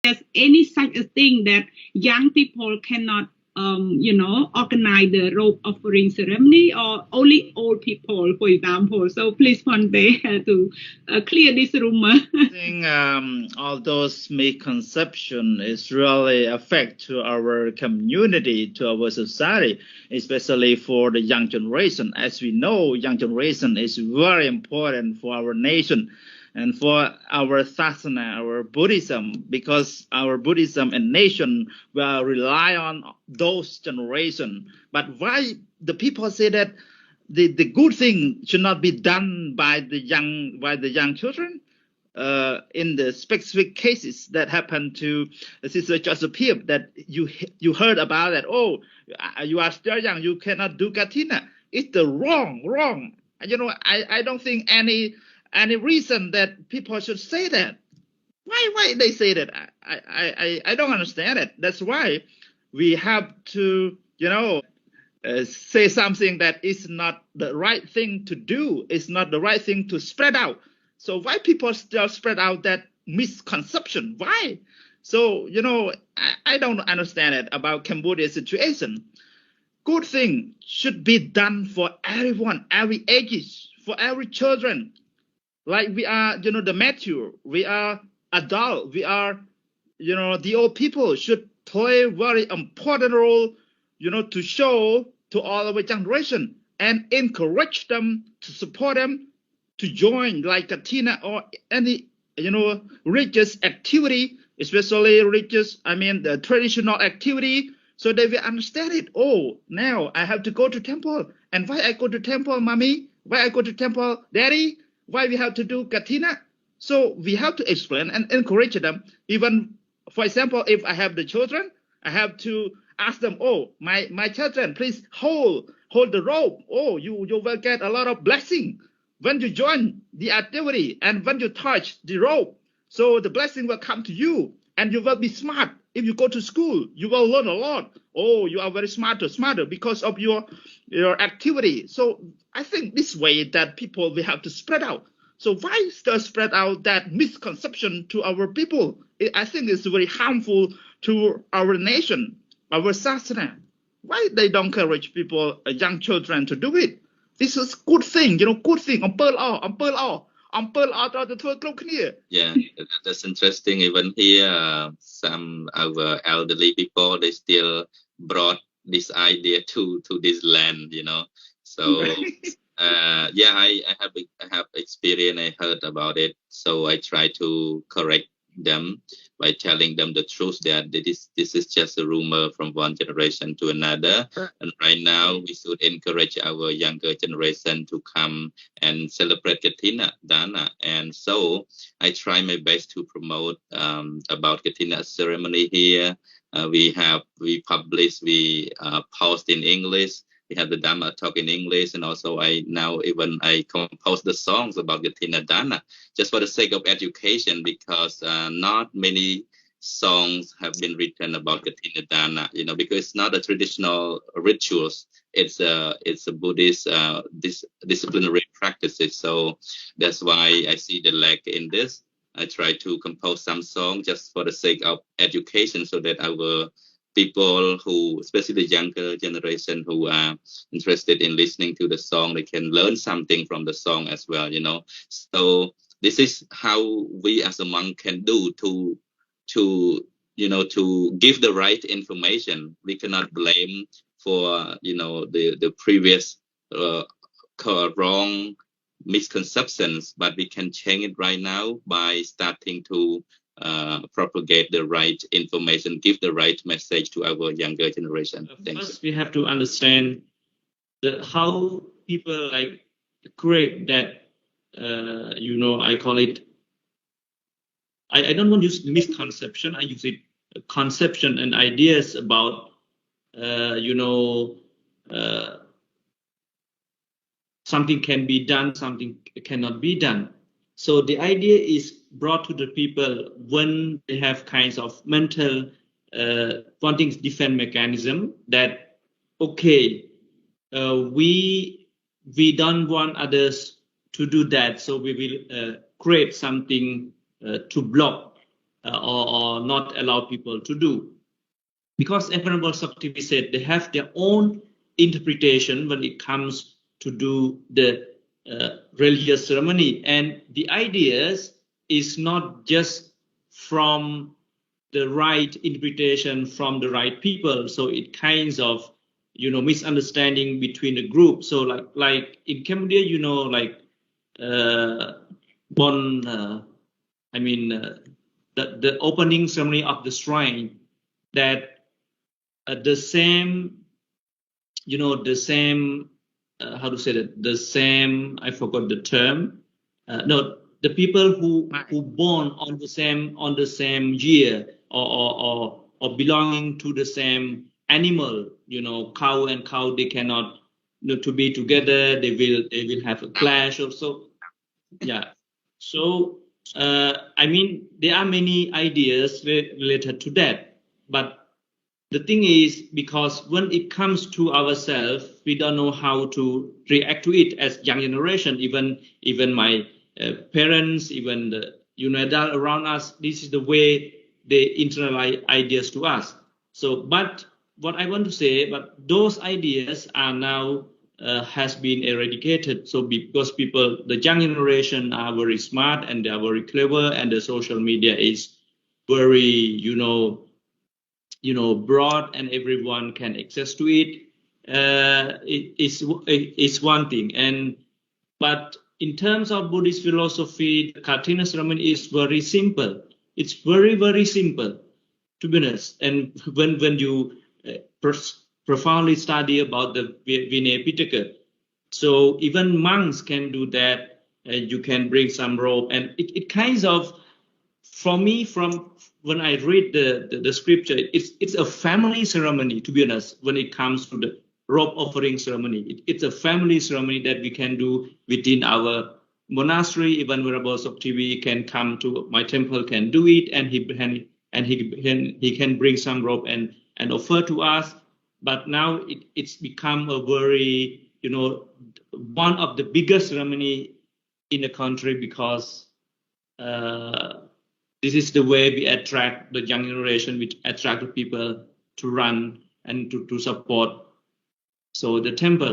there's any such a thing that young people cannot, organize the robe offering ceremony, or only old people, for example. So please, Phante, to clear this rumor. I think all those misconceptions is really affect to our community, to our society, especially for the young generation. As we know, young generation is very important for our nation and for our Sasana, our Buddhism, because our Buddhism and nation will rely on those generation. But why the people say that the good thing should not be done by the young children? In the specific cases that happened to Sister Josephine, that you heard about that, oh, you are still young, you cannot do Kathina. It's the wrong. I don't think any reason that people should say that. Why they say that? I don't understand it. That's why we have to, say something that is not the right thing to do. It's not the right thing to spread out. So why people still spread out that misconception? Why? So, I don't understand it about Cambodia's situation. Good thing should be done for everyone, every age, for every children. Like we are, the mature, we are adult, we are, the old people should play very important role, to show to all of our generation and encourage them, to support them, to join like Kathina or any, religious activity, especially the traditional activity, so they will understand it. Oh, now I have to go to temple. And why I go to temple, mommy? Why I go to temple, daddy? Why we have to do Kathina? So we have to explain and encourage them. Even, for example, if I have the children, I have to ask them, oh, my children, please hold the rope. Oh, you will get a lot of blessing when you join the activity and when you touch the rope. So the blessing will come to you and you will be smart. If you go to school, you will learn a lot. Oh, you are very smarter because of your activity. So I think this way that people will have to spread out. So why still spread out that misconception to our people? I think it's very harmful to our nation, our Sasana. Why they don't encourage people, young children, to do it? This is good thing, good thing. Yeah, that's interesting. Even here, some our elderly people, they still brought this idea to this land, So, I have experience. I heard about it, so I try to correct them by telling them the truth that this is just a rumor from one generation to another. And right now we should encourage our younger generation to come and celebrate Kathina Dana. And so I try my best to promote about Kathina ceremony here. We publish, we post in English. We have the Dharma talk in English, and also I compose the songs about Kathina Dana just for the sake of education, because not many songs have been written about Kathina Dana, because it's not a traditional rituals. It's a Buddhist disciplinary practices. So that's why I see the lack in this. I try to compose some songs just for the sake of education, so that our people who, especially the younger generation who are interested in listening to the song, they can learn something from the song as well, So this is how we as a monk can do to give the right information. We cannot blame for, the previous wrong misconceptions, but we can change it right now by starting to propagate the right information, give the right message to our younger generation. First, we have to understand how people create that. I call it. I don't want to use misconception. I use it conception and ideas about something can be done, something cannot be done. So the idea is brought to the people when they have kinds of mental wanting defense mechanism that, okay, we don't want others to do that, so we will create something to block or not allow people to do. Because Venerable Saktivi said they have their own interpretation when it comes to do the religious ceremony, and the ideas is not just from the right interpretation from the right people, so it kinds of misunderstanding between the group. So like in Cambodia, the opening ceremony of the shrine, that the same how to say that, the same, I forgot the term, the people who born on the same year, or belonging to the same animal, cow and cow, they cannot to be together, they will have a clash or so. Yeah. So there are many ideas related to that, but the thing is, because when it comes to ourselves, we don't know how to react to it as young generation. Even my parents, even the adult around us, this is the way they internalize ideas to us. So, but what I want to say, but those ideas are now has been eradicated. So because people, the young generation, are very smart and they are very clever, and the social media is very broad and everyone can access to it. It's one thing, but in terms of Buddhist philosophy, the Kathina ceremony is very simple. It's very, very simple, to be honest. And when you profoundly study about the Vinaya Pitaka, so even monks can do that. You can bring some robe, and it kinds of, for me, from when I read the scripture, it's a family ceremony, to be honest. When it comes to the robe offering ceremony, it's a family ceremony that we can do within our monastery. Even Venerable Saktivi can come to my temple, can do it, and he can bring some robe and offer to us. But now it's become a very one of the biggest ceremony in the country, because this is the way we attract the young generation, we attract the people to run and to support. So the temple.